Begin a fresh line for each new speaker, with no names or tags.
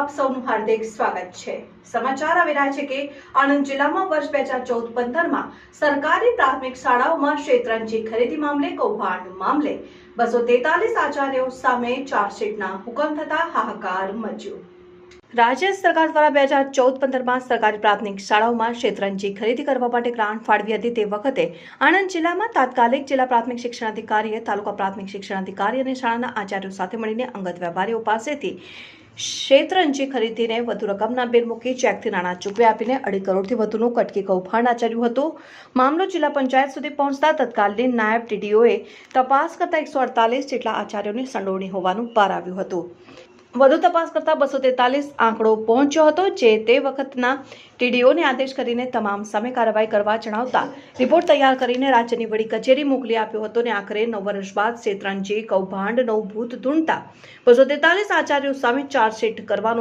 આપ સૌનું હાર્દિક સ્વાગત છે। સમાચાર આવી રહ્યા છે કે આણંદ જિલ્લામાં વર્ષ 2014-15માં સરકારી પ્રાથમિક શાળાઓમાં શેતરંજી ખરીદી મામલે કૌભાંડ મામલે 243 આચાર્યો સામે ચાર્જશીટના હુકમ થતા હાહાકાર મચ્યો। રાજ્ય સરકાર દ્વારા 2014-15માં સરકારી પ્રાથમિક શાળાઓમાં શેતરંજી ખરીદી કરવા માટે ગ્રાન્ટ ફાળવી હતી। તે વખતે આણંદ જિલ્લામાં તાત્કાલિક જિલ્લા પ્રાથમિક શિક્ષણાધિકારીએ તાલુકા પ્રાથમિક શિક્ષણાધિકારી અને શાળાના આચાર્યો સાથે મળીને અંગત વેપારીઓ પાસેથી શેતરંજી ખરીદીને વધુ રકમના બિલ મૂકી ચેકથી નાણાં ચૂકવી આપીને 2.5 કરોડથી વધુનું કટકી કૌભાંડ આચર્યું હતું। મામલો જિલ્લા પંચાયત સુધી પહોંચતા તત્કાલીન નાયબ ટીડીઓએ તપાસ કરતા 148 જેટલા આચાર્યોની સંડોવણી હોવાનું બહાર આવ્યું હતું। વધુ તપાસ કરતા 243 આંકડો પહોંચ્યો હતો, જે તે વખતના ટીડીઓને આદેશ કરીને તમામ સામે કાર્યવાહી કરવા જણાવતા રિપોર્ટ તૈયાર કરીને રાજ્યની વડી કચેરી મોકલી આપ્યો હતો અને આખરે 9 વર્ષ બાદ શેતરંજી કૌભાંડનો ભૂત ધૂણતા 243 આચાર્યો સામે ચાર્જશીટ કરવાનો